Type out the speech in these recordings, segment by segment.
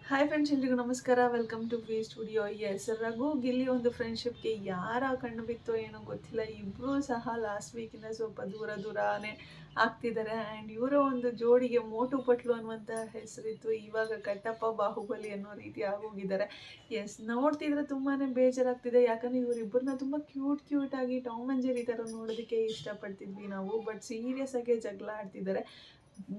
Hi friends, ಎಲ್ರಿಗೂ ನಮಸ್ಕಾರ. Welcome to V studio. Yes, Raghu Gilli ಒಂದು ಫ್ರೆಂಡ್ಶಿಪ್ಗೆ ಯಾರ ಕಣ್ಣು ಬಿತ್ತೋ ಏನೋ ಗೊತ್ತಿಲ್ಲ, ಇಬ್ಬರೂ ಸಹ ಲಾಸ್ಟ್ ವೀಕಿಂದ ಸ್ವಲ್ಪ ದೂರನೇ ಆಗ್ತಿದ್ದಾರೆ. ಆ್ಯಂಡ್ ಇವರ ಒಂದು ಜೋಡಿಗೆ ಮೋಟು ಪಟ್ಲು ಅನ್ನುವಂಥ ಹೆಸರಿತ್ತು, ಇವಾಗ ಕಟ್ಟಪ್ಪ ಬಾಹುಬಲಿ ಅನ್ನೋ ರೀತಿ ಆಗೋಗಿದ್ದಾರೆ. ಎಸ್, ನೋಡ್ತಿದ್ರೆ ತುಂಬಾ ಬೇಜಾರಾಗ್ತಿದೆ. ಯಾಕಂದರೆ ಇವರಿಬ್ಬರನ್ನ ತುಂಬ ಕ್ಯೂಟ್ ಆಗಿ ಟಾಮ್ ಆ್ಯಂಡ್ ಜೆರಿ ಥರ ನೋಡೋದಕ್ಕೆ ಇಷ್ಟಪಡ್ತಿದ್ವಿ ನಾವು. ಬಟ್ ಸೀರಿಯಸ್ ಆಗಿ ಜಗಳ ಆಡ್ತಿದ್ದಾರೆ.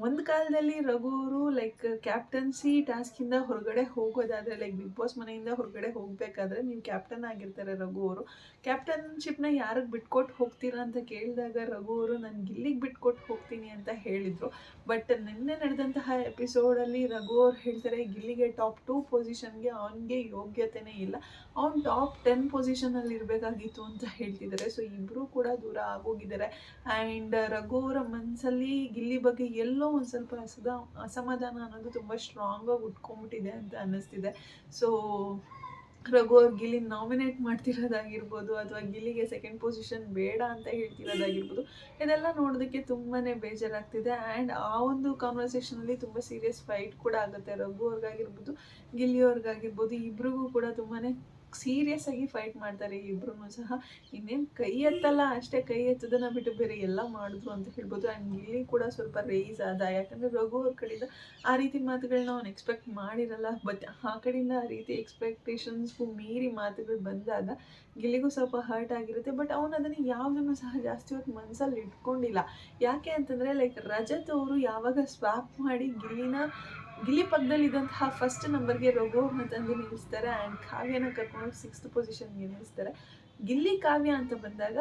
ಒಂದು ಕಾಲದಲ್ಲಿ ರಘುವರು ಲೈಕ್ ಕ್ಯಾಪ್ಟನ್ಸಿ ಟಾಸ್ಕಿಂದ ಹೊರಗಡೆ ಹೋಗೋದಾದರೆ, ಲೈಕ್ ಬಿಗ್ ಬಾಸ್ ಮನೆಯಿಂದ ಹೊರಗಡೆ ಹೋಗಬೇಕಾದ್ರೆ ನೀವು ಕ್ಯಾಪ್ಟನ್ ಆಗಿರ್ತಾರೆ ರಘು ಅವರು. ಕ್ಯಾಪ್ಟನ್ಶಿಪ್ನ ಯಾರಿಗೆ ಬಿಟ್ಕೊಟ್ಟು ಹೋಗ್ತೀರಾ ಅಂತ ಕೇಳಿದಾಗ ರಘು ಅವರು ನಾನು ಗಿಲ್ಲಿಗೆ ಬಿಟ್ಕೊಟ್ಟು ಹೋಗ್ತೀನಿ ಅಂತ ಹೇಳಿದರು. ಬಟ್ ನಿನ್ನೆ ನಡೆದಂತಹ ಎಪಿಸೋಡಲ್ಲಿ ರಘು ಅವ್ರು ಹೇಳ್ತಾರೆ ಗಿಲ್ಲಿಗೆ ಟಾಪ್ 2 ಪೊಸಿಷನ್ಗೆ ಅವನಿಗೆ ಯೋಗ್ಯತೆಯೇ ಇಲ್ಲ, ಅವ್ನು ಟಾಪ್ 10 ಪೊಸಿಷನಲ್ಲಿ ಇರಬೇಕಾಗಿತ್ತು ಅಂತ ಹೇಳ್ತಿದ್ದಾರೆ. ಸೊ ಇಬ್ಬರೂ ಕೂಡ ದೂರ ಆಗೋಗಿದ್ದಾರೆ. ಆ್ಯಂಡ್ ರಘು ಅವರ ಮನಸ್ಸಲ್ಲಿ ಗಿಲ್ಲಿ ಬಗ್ಗೆ ಎಲ್ಲೋ ಒಂದು ಸ್ವಲ್ಪ ಅಸಮಾಧಾನ ಅನ್ನೋದು ತುಂಬ ಸ್ಟ್ರಾಂಗಾಗಿ ಉಟ್ಕೊಂಡ್ಬಿಟ್ಟಿದೆ ಅಂತ ಅನ್ನಿಸ್ತಿದೆ. ಸೊ ರಘು ಅವ್ರು ಗಿಲ್ಲಿ ನಾಮಿನೇಟ್ ಮಾಡ್ತಿರೋದಾಗಿರ್ಬೋದು, ಅಥವಾ ಗಿಲ್ಲಿಗೆ ಸೆಕೆಂಡ್ ಪೊಸಿಷನ್ ಬೇಡ ಅಂತ ಹೇಳ್ತಿರೋದಾಗಿರ್ಬೋದು, ಇದೆಲ್ಲ ನೋಡೋದಕ್ಕೆ ತುಂಬಾ ಬೇಜಾರಾಗ್ತಿದೆ. ಆ್ಯಂಡ್ ಆ ಒಂದು ಕಾನ್ವರ್ಸೇಷನಲ್ಲಿ ತುಂಬ ಸೀರಿಯಸ್ ಫೈಟ್ ಕೂಡ ಆಗುತ್ತೆ. ರಘು ಅವ್ರಿಗಾಗಿರ್ಬೋದು, ಗಿಲ್ಲಿ ಅವ್ರಿಗಾಗಿರ್ಬೋದು, ಇಬ್ರಿಗೂ ಕೂಡ ತುಂಬಾ ಸೀರಿಯಸ್ ಆಗಿ ಫೈಟ್ ಮಾಡ್ತಾರೆ ಇಬ್ರು ಸಹ. ಇನ್ನೇನು ಕೈ ಎತ್ತಲ್ಲ ಅಷ್ಟೇ, ಕೈ ಎತ್ತೋದನ್ನ ಬಿಟ್ಟು ಬೇರೆ ಎಲ್ಲ ಮಾಡಿದ್ರು ಅಂತ ಹೇಳ್ಬೋದು. ಆ್ಯಂಡ್ ಗಿಲ್ಲಿ ಕೂಡ ಸ್ವಲ್ಪ ರೇಸ್ ಆದ, ಯಾಕಂದರೆ ರಘು ಅವ್ರ ಕಡೆಯಿಂದ ಆ ರೀತಿ ಮಾತುಗಳನ್ನ ಅವ್ನು ಎಕ್ಸ್ಪೆಕ್ಟ್ ಮಾಡಿರಲ್ಲ. ಬಟ್ ಆ ಕಡೆಯಿಂದ ಆ ರೀತಿ ಎಕ್ಸ್ಪೆಕ್ಟೇಷನ್ಸ್ಗೂ ಮೀರಿ ಮಾತುಗಳು ಬಂದಾಗ ಗಿಲ್ಲಿಗೂ ಸ್ವಲ್ಪ ಹರ್ಟ್ ಆಗಿರುತ್ತೆ. ಬಟ್ ಅವನು ಅದನ್ನು ಯಾವುದನ್ನು ಸಹ ಜಾಸ್ತಿ ಹೊತ್ತು ಮನಸ್ಸಲ್ಲಿ ಇಟ್ಕೊಂಡಿಲ್ಲ. ಯಾಕೆ ಅಂತಂದರೆ ಲೈಕ್ ರಜತ್ ಅವರು ಯಾವಾಗ ಸ್ವಾಪ್ ಮಾಡಿ ಗಿಲ್ಲಿ ಪಕ್ಕದಲ್ಲಿದ್ದಂತಹ ಫಸ್ಟ್ ನಂಬರ್ಗೆ ರಘು ಅವ್ರನ್ನ ತಂದು ನಿಲ್ಲಿಸ್ತಾರೆ. ಆ್ಯಂಡ್ ಕಾವ್ಯನ ಕರ್ಕೊಂಡು 6th ಪೊಸಿಷನ್ಗೆ ನಿಲ್ಲಿಸ್ತಾರೆ. ಗಿಲ್ಲಿ ಕಾವ್ಯ ಅಂತ ಬಂದಾಗ,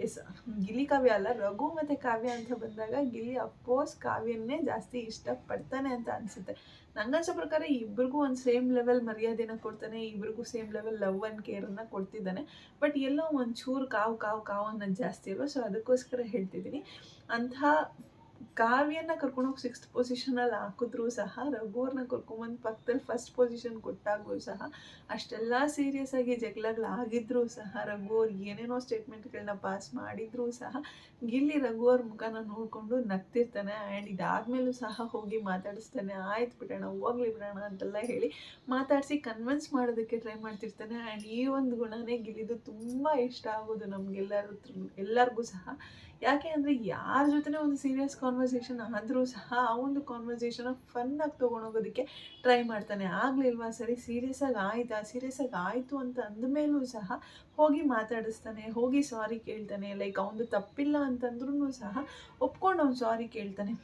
ಎಸ್, ಗಿಲ್ಲಿ ಕಾವ್ಯ ಅಲ್ಲ, ರಘು ಮತ್ತು ಕಾವ್ಯ ಅಂತ ಬಂದಾಗ ಗಿಲ್ಲಿ ಅಫ್ಕೋರ್ಸ್ ಕಾವ್ಯನ್ನೇ ಜಾಸ್ತಿ ಇಷ್ಟಪಡ್ತಾನೆ ಅಂತ ಅನಿಸುತ್ತೆ. ನನಗನ್ಸೋ ಪ್ರಕಾರ ಇಬ್ರಿಗೂ ಒಂದು ಸೇಮ್ ಲೆವೆಲ್ ಮರ್ಯಾದೆನ ಕೊಡ್ತಾನೆ, ಇಬ್ರಿಗೂ ಸೇಮ್ ಲೆವೆಲ್ ಲವ್ ಆ್ಯಂಡ್ ಕೇರನ್ನು ಕೊಡ್ತಿದ್ದಾನೆ. ಬಟ್ ಎಲ್ಲೋ ಒಂಚೂರು ಕಾವು ಅನ್ನೋದು ಜಾಸ್ತಿ ಅಲ್ವ. ಸೊ ಅದಕ್ಕೋಸ್ಕರ ಹೇಳ್ತಿದ್ದೀನಿ, ಅಂಥ ಕಾವ್ಯನ ಕರ್ಕೊಂಡೋಗಿ 6th ಪೊಸಿಷನಲ್ಲಿ ಹಾಕಿದ್ರೂ ಸಹ, ರಘು ಅವ್ರನ್ನ ಕರ್ಕೊಂಬಂದು ಪಕ್ಕದಲ್ಲಿ ಫಸ್ಟ್ ಪೊಸಿಷನ್ ಕೊಟ್ಟಾಗೂ ಸಹ, ಅಷ್ಟೆಲ್ಲ ಸೀರಿಯಸ್ ಆಗಿ ಜಗಳಗಳಾಗಿದ್ರೂ ಸಹ, ರಘು ಅವ್ರು ಏನೇನೋ ಸ್ಟೇಟ್ಮೆಂಟ್ಗಳನ್ನ ಪಾಸ್ ಮಾಡಿದ್ರೂ ಸಹ ಗಿಲ್ಲಿ ರಘು ಅವ್ರ ಮುಖನ ನೋಡಿಕೊಂಡು ನಗ್ತಿರ್ತಾನೆ. ಆ್ಯಂಡ್ ಇದಾದ್ಮೇಲೂ ಸಹ ಹೋಗಿ ಮಾತಾಡಿಸ್ತಾನೆ. ಆಯ್ತು ಬಿಡೋಣ, ಹೋಗ್ಲಿ ಬಿಡೋಣ ಅಂತೆಲ್ಲ ಹೇಳಿ ಮಾತಾಡಿಸಿ ಕನ್ವಿನ್ಸ್ ಮಾಡೋದಕ್ಕೆ ಟ್ರೈ ಮಾಡ್ತಿರ್ತಾನೆ. ಆ್ಯಂಡ್ ಈ ಒಂದು ಗುಣನೇ ಗಿಲ್ಲಿದು ತುಂಬ ಇಷ್ಟ ಆಗೋದು ಎಲ್ಲರಿಗೂ ಸಹ. ಯಾಕೆ ಅಂದರೆ ಯಾರ ಜೊತೆ ಒಂದು ಸೀರಿಯಸ್ ಕಾನ್ವರ್ಸೇಷನ್ ಆದರೂ ಸಹ ಆ ಒಂದು ಕಾನ್ವರ್ಸೇಷನ್ನ ಫನ್ನಾಗಿ ತೊಗೊಂಡೋಗೋದಕ್ಕೆ ಟ್ರೈ ಮಾಡ್ತಾನೆ. ಆಗಲಿಲ್ವಾ, ಸರಿ ಸೀರಿಯಸ್ ಆಗಿ ಆಯಿತು ಅಂತ ಅಂದಮೇಲೂ ಸಹ ಹೋಗಿ ಮಾತಾಡಿಸ್ತಾನೆ, ಹೋಗಿ ಸಾರಿ ಕೇಳ್ತಾನೆ. ಲೈಕ್ ಅವನದು ತಪ್ಪಿಲ್ಲ ಅಂತಂದ್ರೂ ಸಹ ಒಪ್ಕೊಂಡು ಅವ್ನು ಸಾರಿ ಕೇಳ್ತಾನೆ.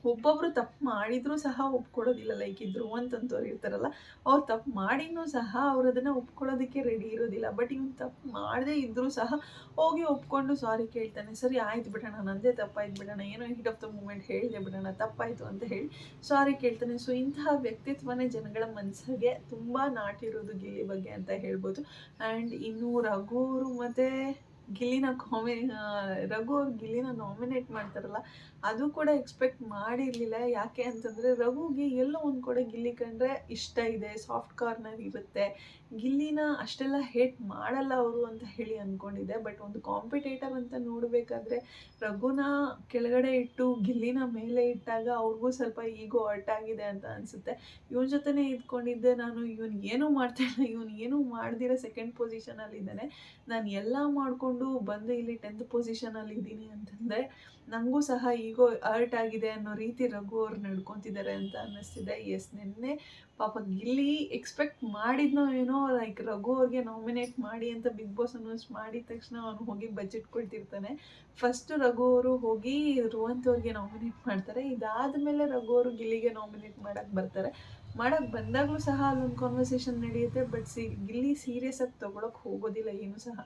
ಒಬ್ಬೊಬ್ಬರು ತಪ್ಪು ಮಾಡಿದರೂ ಸಹ ಒಪ್ಕೊಳ್ಳೋದಿಲ್ಲ. ಲೈಕ್ ಈ ಧ್ರುವ ಅಂತಂತವ್ರು ಇರ್ತಾರಲ್ಲ, ಅವ್ರು ತಪ್ಪು ಮಾಡಿನೂ ಸಹ ಅವ್ರು ಅದನ್ನು ಒಪ್ಕೊಳ್ಳೋದಕ್ಕೆ ರೆಡಿ ಇರೋದಿಲ್ಲ. ಬಟ್ ಇವ್ನು ತಪ್ಪು ಮಾಡದೇ ಇದ್ದರೂ ಸಹ ಹೋಗಿ ಒಪ್ಕೊಂಡು ಸಾರಿ ಕೇಳ್ತಾನೆ. ಸರಿ ಆಯ್ತು ಬಿಡೋಣ, ನನ್ನದೇ ತಪ್ಪಾಯ್ತು ಬಿಡೋಣ, ಏನೋ ಹೀಟ್ ಆಫ್ ದ ಮೂಮೆಂಟ್ ಹೇಳಿದೆ ಬಿಡೋಣ, ತಪ್ಪಾಯಿತು ಅಂತ ಹೇಳಿ ಸಾರಿ ಕೇಳ್ತಾನೆ. ಸೊ ಇಂತಹ ವ್ಯಕ್ತಿತ್ವನೇ ಜನಗಳ ಮನಸ್ಸಿಗೆ ತುಂಬ ನಾಟಿರೋದು ಗಿಲ್ಲಿ ಬಗ್ಗೆ ಅಂತ ಹೇಳ್ಬೋದು. ಆ್ಯಂಡ್ ಇನ್ನು ರಘು ಅವರು ಮತ್ತು ರಘು ಅವ್ರು ಗಿಲ್ಲಿನ ನಾಮಿನೇಟ್ ಮಾಡ್ತಾರಲ್ಲ, ಅದು ಕೂಡ ಎಕ್ಸ್ಪೆಕ್ಟ್ ಮಾಡಿರಲಿಲ್ಲ. ಯಾಕೆ ಅಂತಂದರೆ ರಘುಗೆ ಎಲ್ಲೋ ಒಂದು ಕಡೆ ಗಿಲ್ಲಿ ಕಂಡ್ರೆ ಇಷ್ಟ ಇದೆ, ಸಾಫ್ಟ್ ಕಾರ್ನರ್ ಇರುತ್ತೆ, ಗಿಲ್ಲಿನ ಅಷ್ಟೆಲ್ಲ ಹೇಟ್ ಮಾಡಲ್ಲ ಅವರು ಅಂತ ಹೇಳಿ ಅಂದ್ಕೊಂಡಿದ್ದೆ. ಬಟ್ ಒಂದು ಕಾಂಪಿಟೇಟರ್ ಅಂತ ನೋಡಬೇಕಾದ್ರೆ ರಘುನ ಕೆಳಗಡೆ ಇಟ್ಟು ಗಿಲ್ಲಿನ ಮೇಲೆ ಇಟ್ಟಾಗ ಅವ್ರಿಗೂ ಸ್ವಲ್ಪ ಈಗೋ ಹರ್ಟ್ ಆಗಿದೆ ಅಂತ ಅನಿಸುತ್ತೆ. ಇವನ ಜೊತೆನೇ ಇದ್ಕೊಂಡಿದ್ದೆ ನಾನು, ಇವನು ಏನೂ ಮಾಡ್ತಾಯಿಲ್ಲ, ಇವನು ಏನೂ ಮಾಡ್ದಿರ ಸೆಕೆಂಡ್ ಪೊಸಿಷನಲ್ಲಿದ್ದಾನೆ, ನಾನು ಎಲ್ಲ ಮಾಡಿಕೊಂಡು ಬಂದು ಇಲ್ಲಿ 10th ಪೊಸಿಷನಲ್ಲಿ ಇದ್ದೀನಿ ಅಂತಂದರೆ ನನಗೂ ಸಹ ಈಗೋ ಹರ್ಟ್ ಆಗಿದೆ ಅನ್ನೋ ರೀತಿ ರಘು ಅವ್ರು ನಡ್ಕೊತಿದ್ದಾರೆ ಅಂತ ಅನ್ನಿಸ್ತಿದೆ. ಎಸ್, ನಿನ್ನೆ ಪಾಪ ಗಿಲ್ಲಿ ಎಕ್ಸ್ಪೆಕ್ಟ್ ಮಾಡಿದ್ನೋ ಏನೋ, ಲೈಕ್ ರಘು ಅವ್ರಿಗೆ ನಾಮಿನೇಟ್ ಮಾಡಿ ಅಂತ ಬಿಗ್ ಬಾಸ್ ಅನೌನ್ಸ್ ಮಾಡಿದ ತಕ್ಷಣ ಅವನು ಹೋಗಿ ಬಚ್ಚಿಟ್ಕೊಳ್ತಿರ್ತಾನೆ. ಫಸ್ಟು ರಘು ಅವರು ಹೋಗಿ ಧ್ರುವಂತ್ ಅವ್ರಿಗೆ ನಾಮಿನೇಟ್ ಮಾಡ್ತಾರೆ. ಇದಾದಮೇಲೆ ರಘು ಅವರು ಗಿಲ್ಲಿಗೆ ನಾಮಿನೇಟ್ ಮಾಡಕ್ಕೆ ಬಂದಾಗಲೂ ಸಹ ಅಲ್ಲೊಂದು ಕಾನ್ವರ್ಸೇಷನ್ ನಡೆಯುತ್ತೆ. ಬಟ್ ಗಿಲ್ಲಿ ಸೀರಿಯಸ್ ಆಗಿ ತೊಗೊಳಕ್ಕೆ ಹೋಗೋದಿಲ್ಲ ಏನು ಸಹ.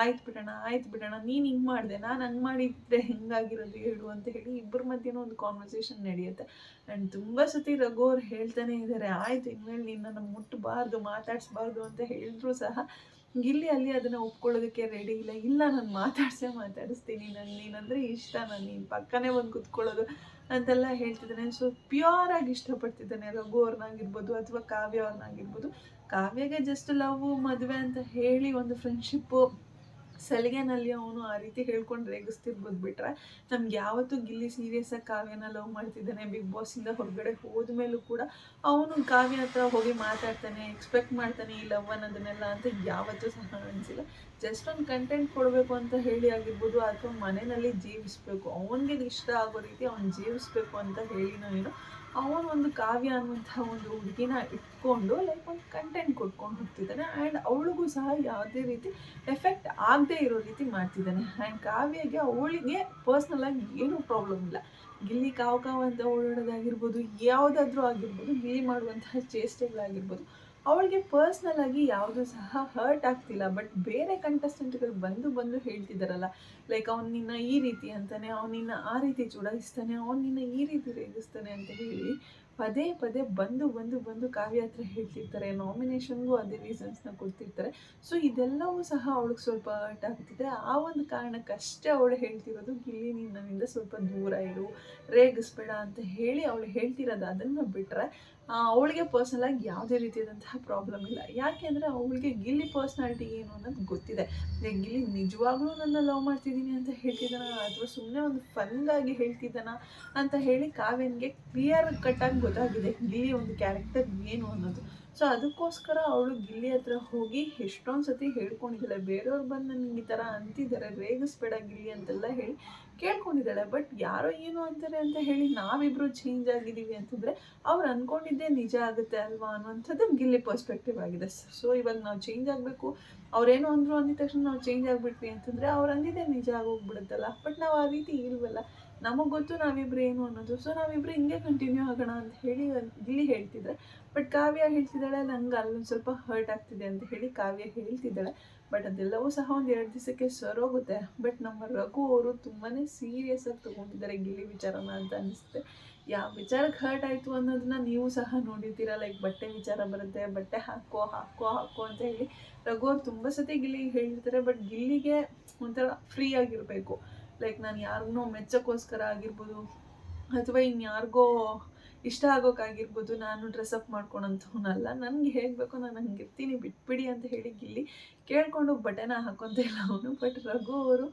ಆಯ್ತು ಬಿಡೋಣ, ನೀನು ಹಿಂಗೆ ಮಾಡಿದೆ, ನಾನು ಹಂಗೆ ಮಾಡಿದ್ರೆ ಹೆಂಗಾಗಿರೋದು ಹೇಳು ಅಂತ ಹೇಳಿ ಇಬ್ಬರ ಮಧ್ಯೆನೂ ಒಂದು ಕಾನ್ವರ್ಸೇಷನ್ ನಡೆಯುತ್ತೆ. ಆ್ಯಂಡ್ ತುಂಬ ಸತಿ ರಘು ಅವ್ರು ಹೇಳ್ತಾನೆ ಇದ್ದಾರೆ, ಆಯಿತು ಇನ್ಮೇಲೆ ನಿನ್ನನ್ನು ಮುಟ್ಟಬಾರ್ದು, ಮಾತಾಡಿಸ್ಬಾರ್ದು ಅಂತ ಹೇಳಿದ್ರು ಸಹ ಗಿಲ್ಲಿ ಅಲ್ಲಿ ಅದನ್ನು ಒಪ್ಕೊಳ್ಳೋದಕ್ಕೆ ರೆಡಿ ಇಲ್ಲ, ನಾನು ಮಾತಾಡಿಸ್ತೀನಿ, ನೀನಂದರೆ ಇಷ್ಟ, ನಾನು ನಿನ್ನ ಪಕ್ಕನೇ ಬಂದು ಕೂತ್ಕೊಳ್ಳೋದು ಅಂತೆಲ್ಲ ಹೇಳ್ತಿದ್ದಾನೆ. ಸೊ ಪ್ಯೂರಾಗಿ ಇಷ್ಟಪಡ್ತಿದ್ದಾನೆ ರಘು ಅವ್ರನ್ನಾಗಿರ್ಬೋದು ಅಥವಾ ಕಾವ್ಯ ಅವ್ರನ್ನಾಗಿರ್ಬೋದು. ಕಾವ್ಯಗೆ ಜಸ್ಟ್ ಲವ್ ಮದುವೆ ಅಂತ ಹೇಳಿ ಒಂದು ಫ್ರೆಂಡ್ಶಿಪ್ಪು ಸಲಿಗೆನಲ್ಲಿ ಅವನು ಆ ರೀತಿ ಹೇಳ್ಕೊಂಡು ರೇಗಿಸ್ತಿರ್ಬೋದು ಬಿಟ್ರೆ ನಮ್ಗೆ ಯಾವತ್ತೂ ಗಿಲ್ಲಿ ಸೀರಿಯಸ್ಸಾಗಿ ಕಾವ್ಯನ ಲವ್ ಮಾಡ್ತಿದ್ದಾನೆ, ಬಿಗ್ ಬಾಸಿಂದ ಹೊರಗಡೆ ಹೋದ್ಮೇಲೂ ಕೂಡ ಅವನು ಕಾವ್ಯ ಹತ್ರ ಹೋಗಿ ಮಾತಾಡ್ತಾನೆ, ಎಕ್ಸ್ಪೆಕ್ಟ್ ಮಾಡ್ತಾನೆ ಈ ಲವ್ ಅನ್ನೋದನ್ನೆಲ್ಲ ಅಂತ ಯಾವತ್ತೂ ಸಹ ಅನಿಸಿಲ್ಲ. ಜಸ್ಟ್ ಒಂದು ಕಂಟೆಂಟ್ ಕೊಡಬೇಕು ಅಂತ ಹೇಳಿ ಆಗಿರ್ಬೋದು, ಅಥವಾ ಮನೆಯಲ್ಲಿ ಜೀವಿಸ್ಬೇಕು, ಅವನಿಗೆ ಇಷ್ಟ ಆಗೋ ರೀತಿ ಅವ್ನು ಜೀವಿಸ್ಬೇಕು ಅಂತ ಹೇಳಿನೋ ಏನೋ ಅವನು ಒಂದು ಕಾವ್ಯ ಅನ್ನುವಂಥ ಒಂದು ಹುಡುಗಿನ ಇಟ್ಕೊಂಡು ಲೈಕ್ ಒಂದು ಕಂಟೆಂಟ್ ಕೊಟ್ಕೊಂಡು ಹೋಗ್ತಿದ್ದಾನೆ. ಆ್ಯಂಡ್ ಅವಳಿಗೂ ಸಹ ಯಾವುದೇ ರೀತಿ ಎಫೆಕ್ಟ್ ಆಗದೆ ಇರೋ ರೀತಿ ಮಾಡ್ತಿದ್ದಾನೆ. ಆ್ಯಂಡ್ ಕಾವ್ಯಗೆ ಅವಳಿಗೆ ಪರ್ಸ್ನಲಾಗಿ ಏನೂ ಪ್ರಾಬ್ಲಮ್ ಇಲ್ಲ. ಗಿಲ್ಲಿ ಕಾವು ಕಾವು ಅಂತ ಓಡಾಡೋದಾಗಿರ್ಬೋದು, ಯಾವುದಾದ್ರೂ ಆಗಿರ್ಬೋದು, ಗಿಲ್ಲಿ ಮಾಡುವಂತಹ ಚೇಷ್ಟೆಗಳಾಗಿರ್ಬೋದು, ಅವಳಿಗೆ ಪರ್ಸ್ನಲ್ ಆಗಿ ಯಾವುದೂ ಸಹ ಹರ್ಟ್ ಆಗ್ತಿಲ್ಲ. ಬಟ್ ಬೇರೆ ಕಂಟೆಸ್ಟೆಂಟ್ಗಳು ಬಂದು ಹೇಳ್ತಿದ್ದಾರಲ್ಲ, ಲೈಕ್ ಅವ್ನು ನಿನ್ನ ಈ ರೀತಿ ಅಂತಾನೆ, ಅವ್ನು ನಿನ್ನ ಆ ರೀತಿ ಚುಡಾಯಿಸ್ತಾನೆ, ಅವ್ನು ನಿನ್ನ ಈ ರೀತಿ ರೇಗಿಸ್ತಾನೆ ಅಂತ ಹೇಳಿ ಪದೇ ಪದೇ ಬಂದು ಕಾವ್ಯ ಹತ್ರ ಹೇಳ್ತಿರ್ತಾರೆ. ನಾಮಿನೇಷನ್ಗೂ ಅದೇ ರೀಸನ್ಸ್ನ ಕೊಡ್ತಿರ್ತಾರೆ. ಸೊ ಇದೆಲ್ಲವೂ ಸಹ ಅವಳಿಗೆ ಸ್ವಲ್ಪ ಹರ್ಟ್ ಆಗ್ತಿದೆ. ಆ ಒಂದು ಕಾರಣಕ್ಕಷ್ಟೇ ಅವಳು ಹೇಳ್ತಿರೋದು, ಗಿಲ್ಲಿ ನೀನು ನನ್ನಿಂದ ಸ್ವಲ್ಪ ದೂರ ಇರು, ರೇಗಿಸ್ಬೇಡ ಅಂತ ಹೇಳಿ ಅವಳು ಹೇಳ್ತಿರೋದು. ಅದನ್ನು ಬಿಟ್ಟರೆ ಅವಳಿಗೆ ಪರ್ಸ್ನಲಾಗಿ ಯಾವುದೇ ರೀತಿಯಾದಂತಹ ಪ್ರಾಬ್ಲಮ್ ಇಲ್ಲ. ಯಾಕೆಂದರೆ ಅವಳಿಗೆ ಗಿಲ್ಲಿ ಪರ್ಸ್ನಾಲಿಟಿ ಏನು ಅನ್ನೋದು ಗೊತ್ತಿದೆ. ಗಿಲ್ಲಿ ನಿಜವಾಗ್ಲೂ ನನ್ನ ಲವ್ ಮಾಡ್ತಿದ್ದೀನಿ ಅಂತ ಹೇಳ್ತಿದ್ದಾನ, ಅಥವಾ ಸುಮ್ಮನೆ ಒಂದು ಫನ್ಗಾಗಿ ಹೇಳ್ತಿದ್ದಾನ ಅಂತ ಹೇಳಿ ಕಾವ್ಯನಿಗೆ ಕ್ಲಿಯರ್ ಕಟ್ಟಾಗಿ ಗೊತ್ತಾಗಿದೆ ಗಿಲ್ಲಿ ಒಂದು ಕ್ಯಾರೆಕ್ಟರ್ ಏನು ಅನ್ನೋದು. ಸೊ ಅದಕ್ಕೋಸ್ಕರ ಅವಳು ಗಿಲ್ಲಿ ಹತ್ರ ಹೋಗಿ ಎಷ್ಟೊಂದು ಸತಿ ಹೇಳ್ಕೊಂಡಿದ್ದಾಳೆ. ಬೇರೆಯವ್ರು ಬಂದು ನನಗೆ ಈ ಥರ ಅಂತಿದ್ದಾರೆ, ರೇಗಿಸ್ಬೇಡ ಗಿಲ್ಲಿ ಅಂತೆಲ್ಲ ಹೇಳಿ ಕೇಳ್ಕೊಂಡಿದ್ದಾಳೆ. ಬಟ್ ಯಾರೋ ಏನು ಅಂತಾರೆ ಅಂತ ಹೇಳಿ ನಾವಿಬ್ಬರು ಚೇಂಜ್ ಆಗಿದ್ದೀವಿ ಅಂತಂದರೆ ಅವ್ರು ಅಂದ್ಕೊಂಡಿದ್ದೇ ನಿಜ ಆಗುತ್ತೆ ಅಲ್ವಾ ಅನ್ನುವಂಥದ್ದು ಗಿಲ್ಲಿ ಪರ್ಸ್ಪೆಕ್ಟಿವ್ ಆಗಿದೆ. ಸೊ ಇವಾಗ ನಾವು ಚೇಂಜ್ ಆಗಬೇಕು, ಅವ್ರೇನೋ ಅಂದರು ಅಂದಿದ ತಕ್ಷಣ ನಾವು ಚೇಂಜ್ ಆಗಿಬಿಟ್ವಿ ಅಂತಂದರೆ ಅವ್ರು ಅಂದಿದ್ದೇ ನಿಜ ಆಗೋಗ್ಬಿಡುತ್ತಲ್ಲ. ಬಟ್ ನಾವು ಆ ರೀತಿ ಇಲ್ವಲ್ಲ, ನಮಗೆ ಗೊತ್ತು ನಾವಿಬ್ರು ಏನು ಅನ್ನೋದು. ಸೊ ನಾವಿಬ್ರು ಹಿಂಗೆ ಕಂಟಿನ್ಯೂ ಆಗೋಣ ಅಂತ ಹೇಳಿ ಗಿಲ್ಲಿ ಹೇಳ್ತಿದ್ರೆ, ಬಟ್ ಕಾವ್ಯ ಹೇಳ್ತಿದ್ದಾಳೆ ನಂಗೆ ಅಲ್ಲೊಂದು ಸ್ವಲ್ಪ ಹರ್ಟ್ ಆಗ್ತಿದೆ ಅಂತ ಹೇಳಿ ಕಾವ್ಯ ಹೇಳ್ತಿದ್ದಾಳೆ. ಬಟ್ ಅದೆಲ್ಲವೂ ಸಹ ಒಂದು 2 ದಿವಸಕ್ಕೆ ಸರೋಗುತ್ತೆ. ಬಟ್ ನಮ್ಮ ರಘು ಅವರು ತುಂಬಾ ಸೀರಿಯಸ್ ಆಗಿ ತೊಗೊಂಡಿದ್ದಾರೆ ಗಿಲ್ಲಿ ವಿಚಾರನ ಅಂತ ಅನಿಸುತ್ತೆ. ಯಾವ ವಿಚಾರಕ್ಕೆ ಹರ್ಟ್ ಆಯಿತು ಅನ್ನೋದನ್ನ ನೀವು ಸಹ ನೋಡಿರ್ತೀರ. ಲೈಕ್ ಬಟ್ಟೆ ವಿಚಾರ ಬರುತ್ತೆ, ಬಟ್ಟೆ ಹಾಕೋ ಅಂತ ಹೇಳಿ ರಘು ಅವ್ರು ತುಂಬ ಸತಿ ಗಿಲ್ಲಿಗೆ ಹೇಳಿರ್ತಾರೆ. ಬಟ್ ಗಿಲ್ಲಿಗೆ ಒಂಥರ ಫ್ರೀ ಆಗಿರಬೇಕು. ಲೈಕ್ ನಾನು ಯಾರನ್ನೋ ಮೆಚ್ಚೋಕ್ಕೋಸ್ಕರ ಆಗಿರ್ಬೋದು, ಅಥವಾ ಇನ್ಯಾರಿಗೋ ಇಷ್ಟ ಆಗೋಕ್ಕಾಗಿರ್ಬೋದು ನಾನು ಡ್ರೆಸ್ಅಪ್ ಮಾಡ್ಕೊಳಂಥವನಲ್ಲ. ನನಗೆ ಹೇಗೆ ಬೇಕೋ ನಾನು ಹಂಗೆ ಇರ್ತೀನಿ, ಬಿಟ್ಬಿಡಿ ಅಂತ ಹೇಳಿ ಗಿಲ್ಲಿ ಕೇಳಿಕೊಂಡು ಬಟೆನ ಹಾಕೊತ ಇಲ್ಲ ಅವನು. ಬಟ್ ರಘು ಅವರು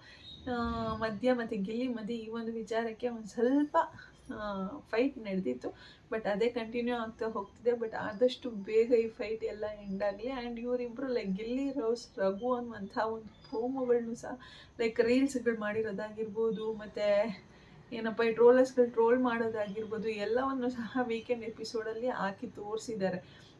ಮಧ್ಯ ಮತ್ತು ಗಿಲ್ಲಿ ಮಧ್ಯೆ ಈ ಒಂದು ವಿಚಾರಕ್ಕೆ ಒಂದು ಸ್ವಲ್ಪ ಫೈಟ್ ನಡೆದಿತ್ತು. ಬಟ್ ಅದೇ ಕಂಟಿನ್ಯೂ ಆಗ್ತಾ ಹೋಗ್ತಿದೆ. ಬಟ್ ಆದಷ್ಟು ಬೇಗ ಈ ಫೈಟ್ ಎಲ್ಲ ಎಂಡ್ ಆಗಲಿ. ಆ್ಯಂಡ್ ಇವರಿಬ್ಬರು ಲೈಕ್ ಗಿಲ್ಲಿ ರಘು ಅನ್ನುವಂಥ ಒಂದು ಪ್ರೋಮೋಗಳನ್ನೂ ಸಹ ಲೈಕ್ ರೀಲ್ಸ್ಗಳು ಮಾಡಿರೋದಾಗಿರ್ಬೋದು, ಮತ್ತು ಏನಪ್ಪ ಈ ಟ್ರೋಲರ್ಸ್ಗಳು ಟ್ರೋಲ್ ಮಾಡೋದಾಗಿರ್ಬೋದು, ಎಲ್ಲವನ್ನು ಸಹ ವೀಕೆಂಡ್ ಎಪಿಸೋಡಲ್ಲಿ ಹಾಕಿ ತೋರಿಸಿದ್ದಾರೆ.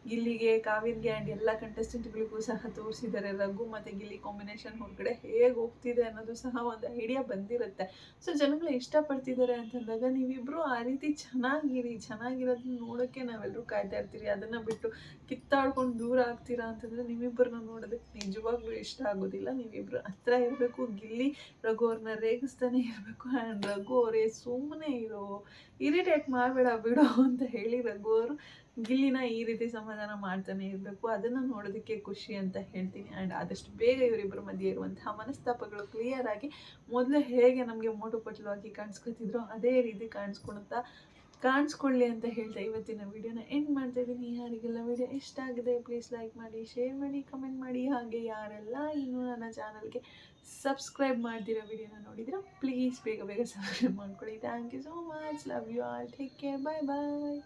ಗಿಲ್ಲಿಗೆ, ಕಾವ್ಯನ್ಗೆ ಆ್ಯಂಡ್ ಎಲ್ಲ ಕಂಟೆಸ್ಟೆಂಟ್ಗಳಿಗೂ ಸಹ ತೋರಿಸಿದ್ದಾರೆ. ರಘು ಮತ್ತು ಗಿಲ್ಲಿ ಕಾಂಬಿನೇಷನ್ ಹೊರಗಡೆ ಹೇಗೆ ಹೋಗ್ತಿದೆ ಅನ್ನೋದು ಸಹ ಒಂದು ಐಡಿಯಾ ಬಂದಿರುತ್ತೆ. ಸೊ ಜನಗಳು ಇಷ್ಟಪಡ್ತಿದ್ದಾರೆ ಅಂತಂದಾಗ ನೀವಿಬ್ಬರು ಆ ರೀತಿ ಚೆನ್ನಾಗಿರೋದನ್ನ ನೋಡೋಕ್ಕೆ ನಾವೆಲ್ಲರೂ ಕಾಯ್ತಾ ಇರ್ತೀರಿ. ಅದನ್ನು ಬಿಟ್ಟು ಕಿತ್ತಾಡ್ಕೊಂಡು ದೂರ ಆಗ್ತೀರಾ ಅಂತಂದರೆ ನಿಮ್ಮಿಬ್ಬರನ್ನ ನೋಡೋದಕ್ಕೆ ನಿಜವಾಗ್ಲೂ ಇಷ್ಟ ಆಗೋದಿಲ್ಲ. ನೀವಿಬ್ಬರು ಹತ್ರ ಇರಬೇಕು, ಗಿಲ್ಲಿ ರಘು ಅವ್ರನ್ನ ರೇಗಿಸ್ತಾನೆ ಇರಬೇಕು. ಆ್ಯಂಡ್ ರಘು ಅವರೇ ಸುಮ್ಮನೆ ಇರಿಟೇಟ್ ಮಾಡಬೇಡ ಬಿಡು ಅಂತ ಹೇಳಿ ರಘು ಅವರು ಗಿಲ್ಲಿನ ಈ ರೀತಿ ಸಮಾಧಾನ ಮಾಡ್ತಾನೆ ಇರಬೇಕು. ಅದನ್ನು ನೋಡೋದಕ್ಕೆ ಖುಷಿ ಅಂತ ಹೇಳ್ತೀನಿ. ಆ್ಯಂಡ್ ಆದಷ್ಟು ಬೇಗ ಇವರಿಬ್ಬರ ಮಧ್ಯೆ ಇರುವಂತಹ ಮನಸ್ತಾಪಗಳು ಕ್ಲಿಯರ್ ಆಗಿ ಮೊದಲು ಹೇಗೆ ನಮಗೆ ಮೋಟು ಪಟ್ಲವಾಗಿ ಕಾಣಿಸ್ಕೊತಿದ್ರು ಅದೇ ರೀತಿ ಕಾಣಿಸ್ಕೊಳ್ಳಿ ಅಂತ ಹೇಳ್ತಾ ಇವತ್ತಿನ ವಿಡಿಯೋನ ಎಂಡ್ ಮಾಡ್ತಾ ಇದ್ದೀನಿ. ಯಾರಿಗೆಲ್ಲ ವಿಡಿಯೋ ಇಷ್ಟ ಆಗಿದೆ ಪ್ಲೀಸ್ ಲೈಕ್ ಮಾಡಿ, ಶೇರ್ ಮಾಡಿ, ಕಮೆಂಟ್ ಮಾಡಿ. ಹಾಗೆ ಯಾರೆಲ್ಲ ಇನ್ನೂ ನನ್ನ ಚಾನಲ್ಗೆ ಸಬ್ಸ್ಕ್ರೈಬ್ ಮಾಡ್ದಿರೋ ವಿಡಿಯೋನ ನೋಡಿದ್ರೆ ಪ್ಲೀಸ್ ಬೇಗ ಸಬ್ಸ್ಕ್ರೈಬ್ ಮಾಡ್ಕೊಳ್ಳಿ. Thank you so much, love you all, take care, bye bye.